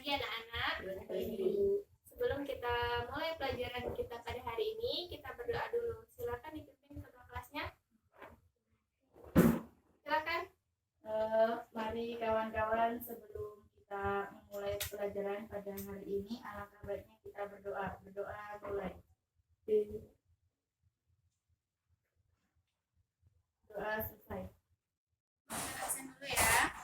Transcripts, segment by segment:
Pagi anak-anak. Sebelum kita mulai pelajaran kita pada hari ini, kita berdoa dulu. Silakan dipimpin ketua kelasnya. Silakan. Mari kawan-kawan, sebelum kita memulai pelajaran pada hari ini, alangkah baiknya kita berdoa. Berdoa mulai. Doa selesai. Kita absen dulu ya.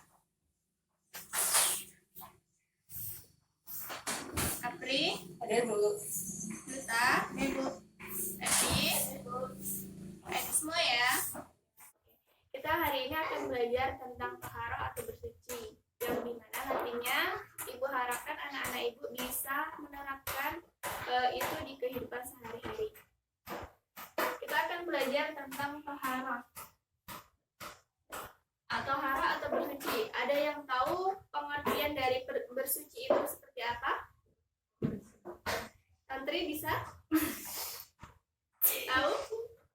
Apri, Ada Bu. Duta, Ibu, Epi, semua ya. Kita hari ini akan belajar tentang taharah atau bersuci, yang dimana nantinya Ibu harapkan anak-anak Ibu bisa menerapkan itu di kehidupan sehari-hari. Kita akan belajar tentang taharah atau bersuci. Ada yang tahu pengertian dari bersuci itu seperti apa? Santri bisa? Tahu?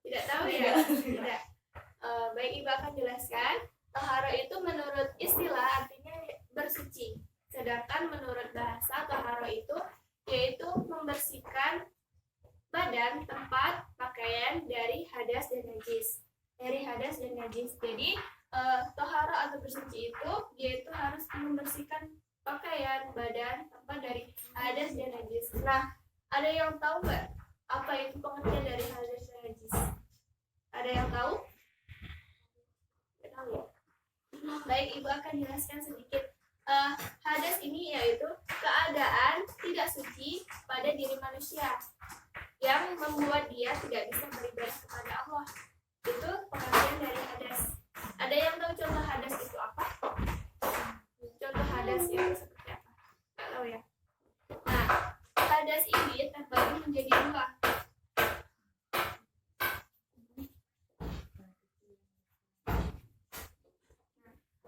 Tidak tahu ya? Tidak. Baik, Ibu akan jelaskan. Taharah itu menurut istilah artinya bersuci. Sedangkan menurut bahasa taharah itu yaitu membersihkan badan, tempat, pakaian dari hadas dan najis. Jadi taharah atau bersuci itu yaitu harus membersihkan pakaian, badan, tempat dari hadas dan najis. Nah, ada yang tahu nggak apa itu pengertian dari hadas dan najis? Ada yang tahu? Nggak tahu ya? Baik, Ibu akan jelaskan sedikit. Hadas ini yaitu keadaan tidak suci pada diri manusia yang membuat dia tidak bisa beribadah kepada Allah. Itu pengertian dari hadas. Ada yang tahu contoh hadas itu apa? Contoh hadas itu seperti apa? Nggak tahu ya? Nah, hadas ini terbagi menjadi dua.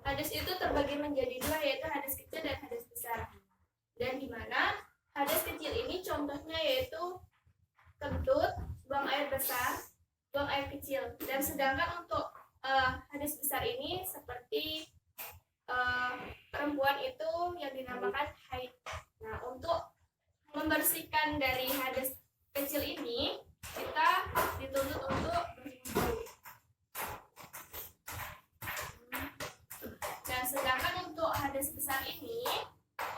Hadas itu terbagi menjadi dua, yaitu hadas kecil dan hadas besar. Dan di mana hadas kecil ini contohnya yaitu kentut, buang air besar, buang air kecil. Dan sedangkan untuk hadas besar ini seperti perempuan itu yang dinamakan haid. Nah, untuk membersihkan dari hadas kecil ini, kita dituntut untuk berwudu. Dan sedangkan untuk hadas besar ini,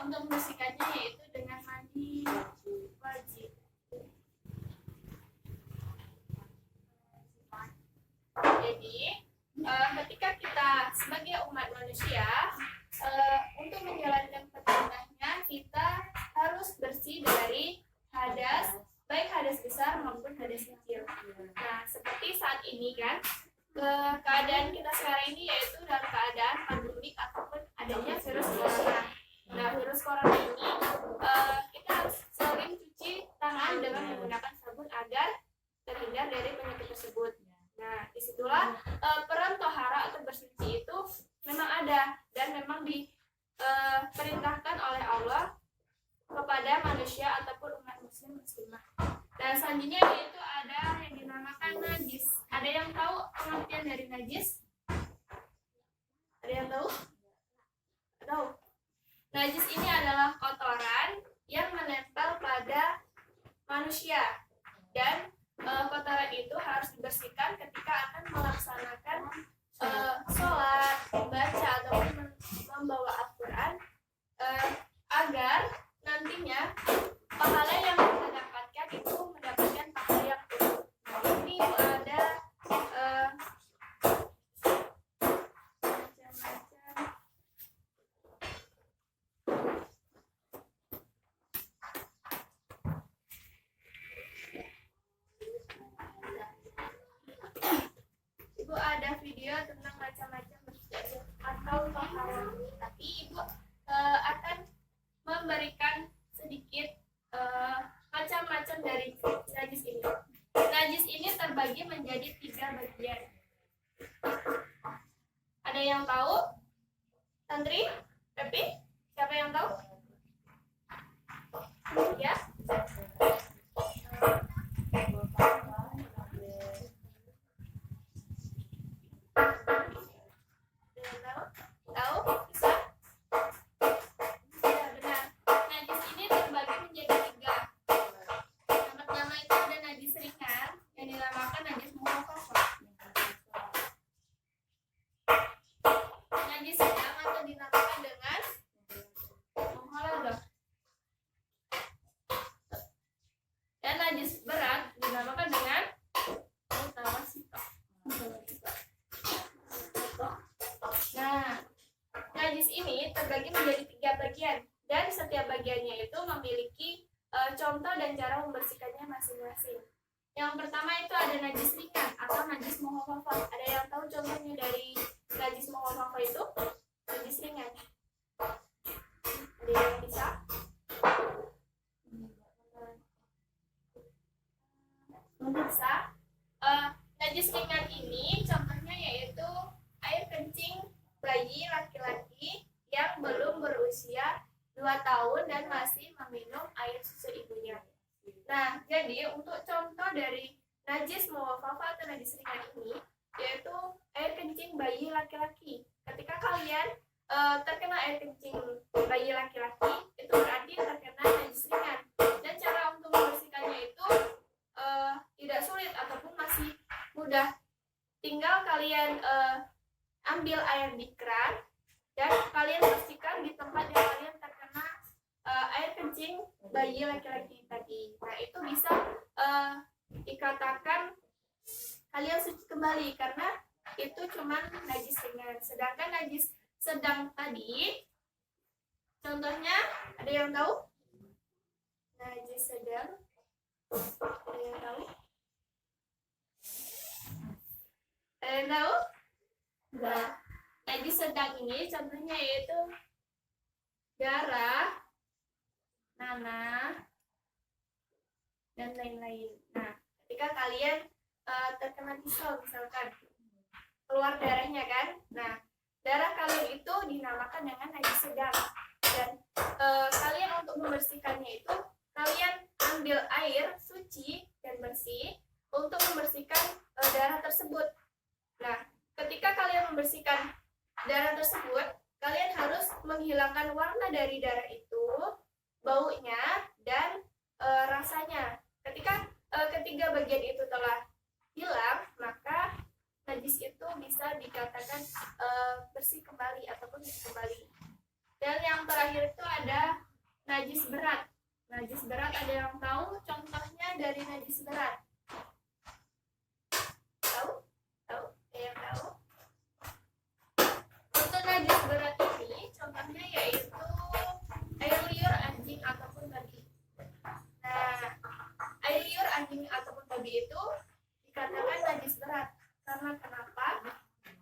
untuk membersihkannya yaitu dengan mandi wajib. Jadi, ketika kita sebagai umat manusia untuk menjalankan perintahnya, kita harus bersih dari hadas, baik hadas besar maupun hadas kecil. Nah, seperti saat ini kan, keadaan kita sekarang ini yaitu dalam keadaan pandemik ataupun adanya virus corona. Nah, virus corona ini kita harus sering cuci tangan dengan menggunakan sabun agar terhindar dari penyakit tersebut. Nah, disitulah peran tohara atau bersuci itu memang ada dan memang diperintahkan oleh Allah kepada manusia ataupun umat muslim muslimah. Dan selanjutnya yaitu ada yang dinamakan najis. Ada yang tahu pengertian dari najis? Ada yang tahu? Tahu. Najis ini adalah kotoran yang menempel pada manusia dan kotoran itu harus dibersihkan ketika akan melaksanakan sholat, membaca ataupun membawa Al-Quran agar nantinya pahala yang kita dapatkan itu mendapatkan pahala yang penuh. Nah, ini ada macam-macam. Ibu ada video tentang macam-macam bersuci atau taharah. Tapi Ibu akan memberikan sedikit macam-macam dari najis ini. Najis ini terbagi menjadi 3 bagian. Ada yang tahu? Santri? Epi? Siapa yang tahu? Ya? Tahu? Bisa? bagian, dan setiap bagiannya itu memiliki contoh dan cara membersihkannya masing-masing. Yang pertama itu ada najis ringan atau najis mukhafafah. Ada yang tahu contohnya dari najis mukhafafah itu? Najis ringan. Ada yang bisa? Bisa. Najis ringan ini contohnya yaitu air kencing bayi laki-laki yang belum berusia 2 tahun dan masih meminum air susu ibunya. Nah, jadi untuk contoh dari najis mukhafafah atau najis ringan ini yaitu air kencing bayi laki-laki. Ketika kalian terkena air kencing bayi laki-laki, itu berarti terkena najis ringan. Dan cara untuk membersihkannya itu tidak sulit ataupun masih mudah. Tinggal kalian ambil air di keran dan kalian bersihkan di tempat yang kalian terkena air kencing bayi laki-laki tadi. Nah, itu bisa dikatakan kalian suci kembali karena itu cuma najis ringan. Sedangkan najis sedang tadi, contohnya ada yang tahu? Najis sedang, ada yang tahu? Ada yang tahu? Nah, najis sedang ini contohnya yaitu darah, nanah, dan lain-lain. Nah, ketika kalian terkena pisau misalkan, keluar darahnya kan, nah darah kalian itu dinamakan dengan najis sedang. Dan kalian untuk membersihkannya itu kalian ambil air suci dan bersih untuk membersihkan darah tersebut. Nah, ketika kalian membersihkan darah tersebut, kalian harus menghilangkan warna dari darah itu, baunya, dan rasanya. Ketika ketiga bagian itu telah hilang, maka najis itu bisa dikatakan bersih kembali ataupun kembali. Dan yang terakhir itu ada najis berat. Najis berat ada yang tahu contohnya dari najis berat? Tahu? Tahu? Ada yang tahu? Untuk najis berat ini contohnya yaitu air liur anjing ataupun babi. Nah, air liur anjing ataupun babi itu dikatakan najis berat. Karena kenapa?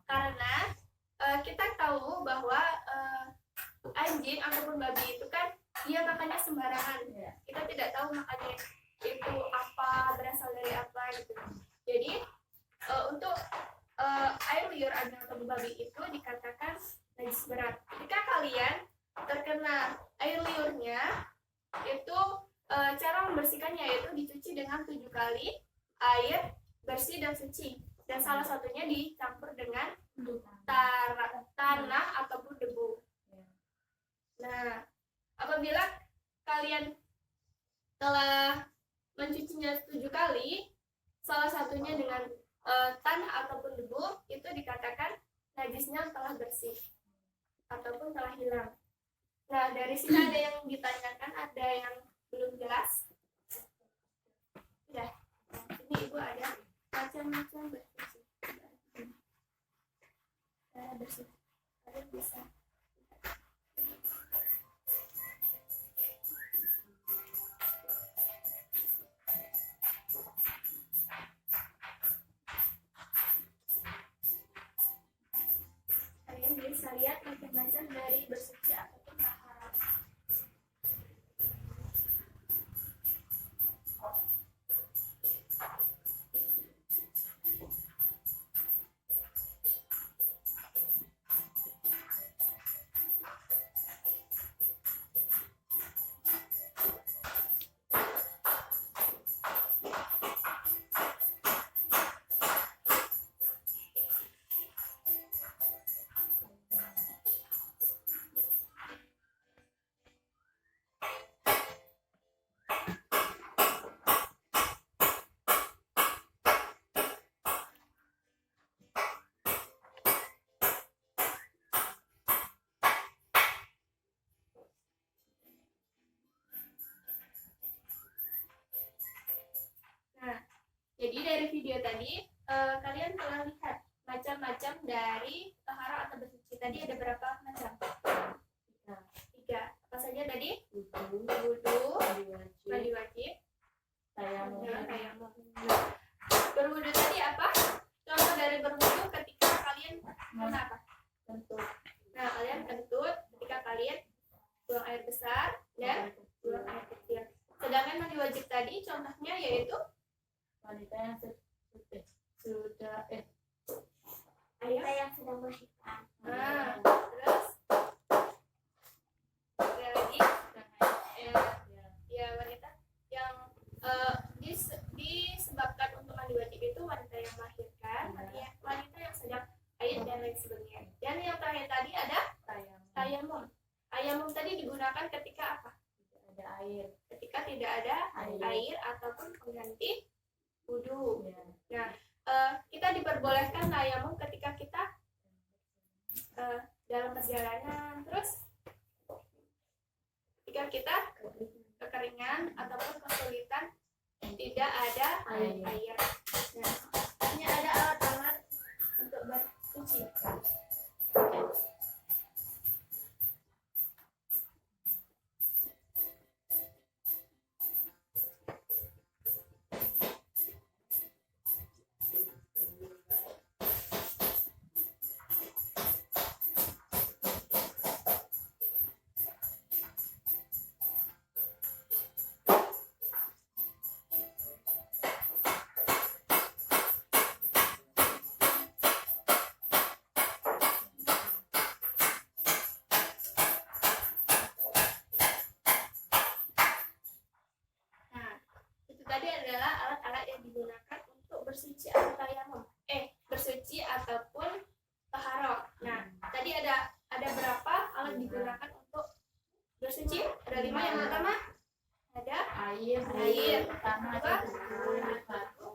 Karena kita tahu bahwa anjing ataupun babi itu kan dia makannya sembarangan. Kita tidak tahu makannya itu apa, berasal dari apa gitu. Jadi untuk air liur anjing ataupun babi itu dikatakan najis berat. Jika kalian terkena air liurnya, itu cara membersihkannya yaitu dicuci dengan 7 kali air bersih dan suci. Dan salah satunya dicampur dengan tanah ataupun debu. Nah, apabila kalian telah mencucinya 7 kali, salah satunya dengan tanah ataupun debu, itu dikatakan najisnya telah bersih ataupun telah hilang. Nah, dari sini ada yang ditanyakan, ada yang belum jelas? Sudah. Nah, ini ibu ada macam-macam bersih. Bersih. Kalian bisa. Kalian bisa lihat macam-macam dari bersuci ataupun taharah. Jadi dari video tadi kalian telah lihat macam-macam dari taharah atau bersuci. Tadi ada berapa macam? 3. tadi? Wudu, Wudu, mandi mandi wajib, wajib, tayamum. tayamum. Berwudu tadi apa? Contoh dari berwudu ketika kalian apa? Kentut, Nah, kalian kentut ketika kalian buang air besar dan buang air kecil. Sedangkan mandi wajib tadi contohnya yaitu wanita yang sudah Wanita yang sedang melahirkan. nah, terus ada lagi ya wanita yang disebabkan untuk mandi wajib itu wanita yang melahirkan, wanita yang sedang haid dan lain sebagainya. Dan yang terakhir tadi ada tayamum. tayamum. Tayamum tadi digunakan ketika apa? Tidak ada air. Ketika tidak ada air ataupun pengganti wudhu. Ya. Kita diperbolehkan tayamum ketika kita dalam perjalanan, terus ketika kita kekeringan ataupun kesulitan tidak ada air. Nah, ini ada alat-alat untuk bersuci. Tadi adalah alat-alat yang digunakan untuk bersuci atau tayamum. Bersuci ataupun taharah. Nah, tadi ada berapa alat digunakan untuk bersuci? Ada 5. Yang pertama ada air, tanah, batu,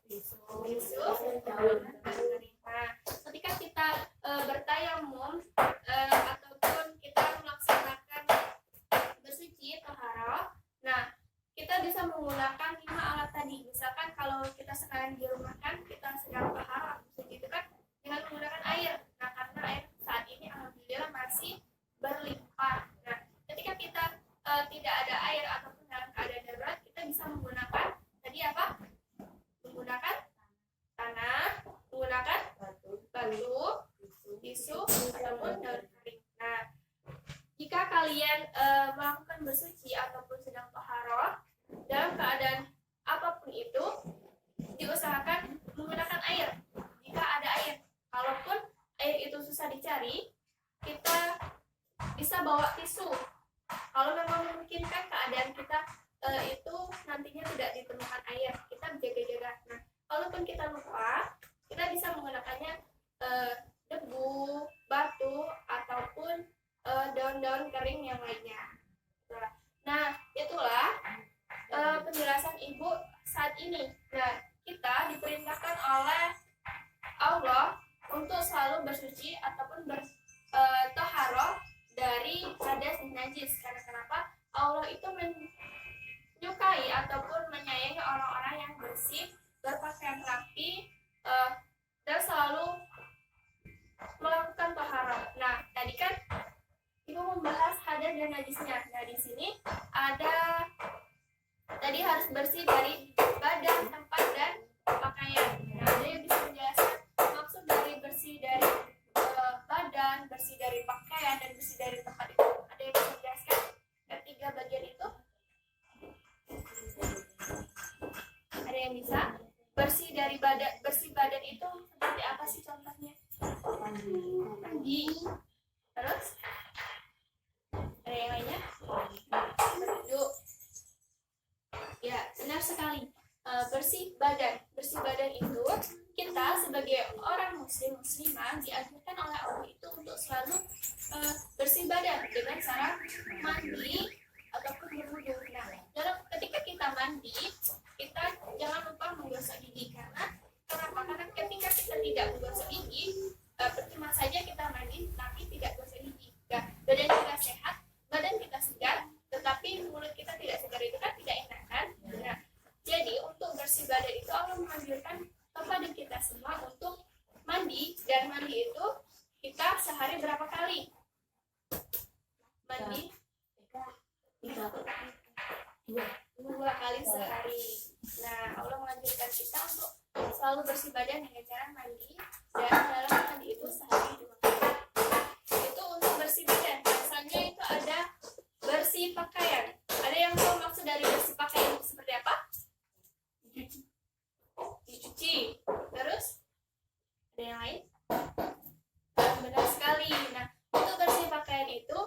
tisu, daun, dan kering. Nah, ketika kita bertayamum ataupun kita melaksanakan bersuci taharah, nah kita bisa menggunakan 5 alat tadi. Misalkan kalau kita sekarang di rumah kan kita sedang taharah bersuci itu kan dengan menggunakan air. Nah, karena air saat ini alhamdulillah masih berlimpah. Nah, ketika kita tidak ada air ataupun dalam keadaan darurat, kita bisa menggunakan tadi apa? Menggunakan tanah, menggunakan batu, tisu ataupun daun kering. Nah, jika kalian melakukan bersuci ataupun sedang taharah dalam keadaan apapun itu, diusahakan menggunakan air jika ada air. Kalaupun air itu susah dicari, kita bisa bawa tisu. Kalau memang memungkinkan keadaan kita itu nantinya tidak ditemukan air, kita jaga-jaga. Nah, kalaupun kita lupa, kita bisa menggunakannya debu, batu, ataupun daun-daun kering yang lainnya. Nah, itulah penjelasan Ibu saat ini. Nah, kita diperintahkan oleh Allah untuk selalu bersuci ataupun bertaharah dari hadas dan najis. Karena kenapa? Allah itu menyukai ataupun menyayangi orang-orang yang bersih, berpakaian rapi, dan selalu melakukan taharah. Nah, tadi kan Ibu membahas hadas dan najisnya. Nah, di sini ada tadi harus bersih dari badan, tempat, dan pakaian. Nah, ada yang bisa menjelaskan maksud dari bersih dari badan, bersih dari pakaian, dan bersih dari tempat itu? Ada yang bisa menjelaskan ketiga bagian itu? Ada yang bisa? Bersih dari badan, bersih badan itu seperti apa sih contohnya? Mandi. Terus? Ada yang lainnya? Duduk. Ya, benar sekali. Bersih badan itu kita sebagai orang muslimah diajarkan oleh Allah itu untuk selalu bersih badan dengan cara mandi ataupun berwudu. Nah, ketika kita mandi, kita jangan lupa menggosok gigi. Karena ketika kita tidak menggosok gigi, percuma saja kita mandi tapi tidak gosok gigi. Nah, badan kita sehat, badan kita segar, tetapi mulut kita tidak segar, itu kan tidak enak kan? Nah, jadi untuk bersih badan itu Allah menganjurkan kepada kita semua untuk mandi. Dan mandi itu kita sehari berapa kali? Mandi bersih badan dengan cara mandi, dan dalam mandi itu sehari 2 kali. Itu untuk bersih badan. Biasanya itu ada bersih pakaian. Ada yang tahu maksud dari bersih pakaian itu seperti apa? Dicuci. Terus ada yang lain? Benar sekali. Nah, untuk bersih pakaian itu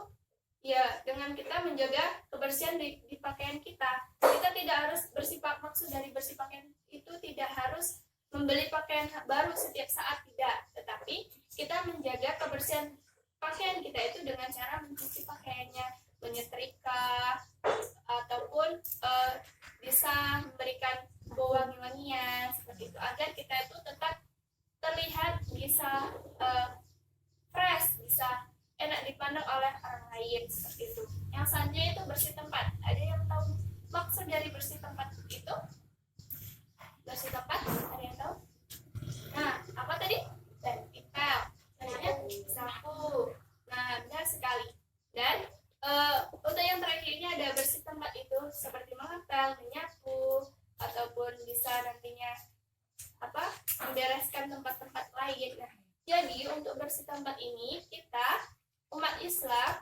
ya dengan kita menjaga kebersihan di pakaian kita. Kita tidak harus maksud dari bersih pakaian itu tidak harus membeli pakaian baru setiap saat, tidak, tetapi kita menjaga kebersihan pakaian kita itu dengan cara mencuci pakaiannya, menyetrika, ataupun bisa memberikan bau wangi-wangian seperti itu, agar kita itu tetap terlihat bisa fresh, bisa enak dipandang oleh orang lain seperti itu. Yang selanjutnya itu bersih tempat. Ada yang tahu maksud dari bersih tempat itu? Bersih tempat, ada yang tahu? Nah, apa tadi? Vertikal. Selanjutnya sapu. Nah, benar sekali. Dan untuk yang terakhir ini ada bersih tempat itu seperti mengepel, menyapu, ataupun bisa nantinya membereskan tempat-tempat lain. Nah, jadi untuk bersih tempat ini kita umat Islam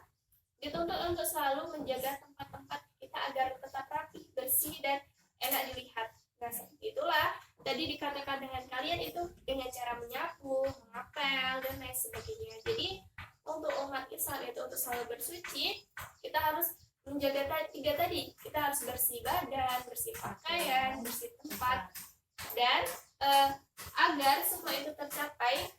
dituntut untuk selalu menjaga tempat-tempat kita agar tetap rapi, bersih, dan enak dilihat. Nah, seperti itulah tadi dikatakan dengan kalian itu dengan cara menyapu, mengapel, dan lain sebagainya. Jadi untuk umat Islam itu untuk selalu bersuci, kita harus menjaga 3 tadi. Kita harus bersih badan, bersih pakaian, bersih tempat, dan agar semua itu tercapai,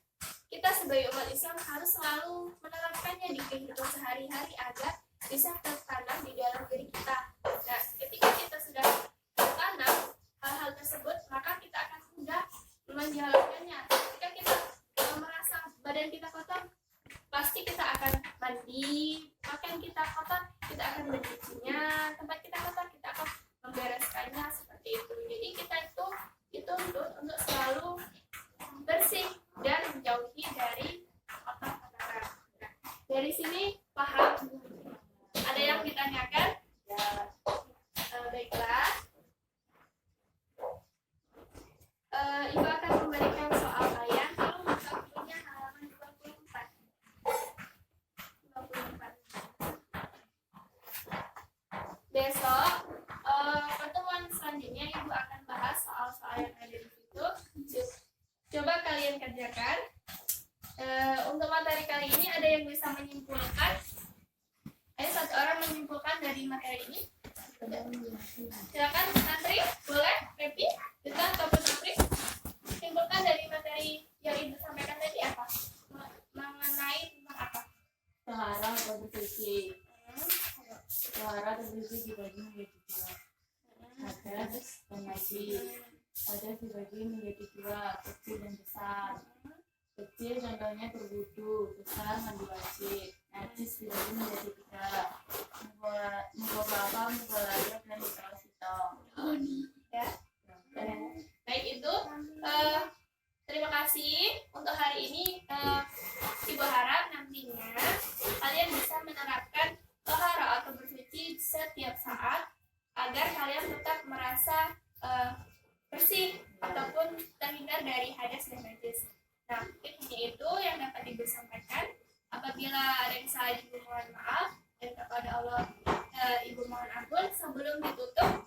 kita sebagai umat Islam harus selalu menerapkannya di kehidupan sehari-hari agar bisa tertanam di dalam diri kita. Nah, ketika kita sudah tertanam hal-hal tersebut, maka kita akan mudah menjalankannya. Ketika kita merasa badan kita kotor, pasti kita akan mandi, pakaian kita kotor, kita akan mencucinya, tempat kita kotor, kita akan membereskannya seperti itu. Jadi kita itu dituntut untuk selalu bersih dan menjauhi dari kotor-kotoran. Dari sini paham? Ada yang ditanyakan? Baiklah. Ibu akan memberikan soal kalian. Kalau buka bukunya halaman 24. Besok pertemuan selanjutnya Ibu akan bahas soal-soal yang ada di situ. Coba kalian kerjakan. Untuk materi kali ini ada yang bisa menyimpulkan? Ayo satu orang menyimpulkan dari materi ini. Silakan Andri, boleh? Repi, kita ataupun Apri, simpulkan dari materi yang Ibu sampaikan tadi apa? Mengenai tentang apa? Tahara atau bersuci. Tahara atau bersuci dibagi menjadi 2. Hadas dan najis. Hadas dibagi menjadi 2, kecil dan besar. Kecil contohnya berwudu, besar mandi wajib. Najis dibagi menjadi 3. Mubah mubalaga dan ditawasito. Ya. Baik, itu terima kasih untuk hari ini. Ibu harap nantinya kalian bisa menerapkan tahara atau bersuci setiap saat agar kalian tetap merasa bersih ataupun terhindar dari hadas dan najis. Nah, hanya itu yang dapat Ibu sampaikan. Apabila ada yang salah, Ibu mohon maaf, dan kepada Allah Ibu mohon ampun. Sebelum ditutup,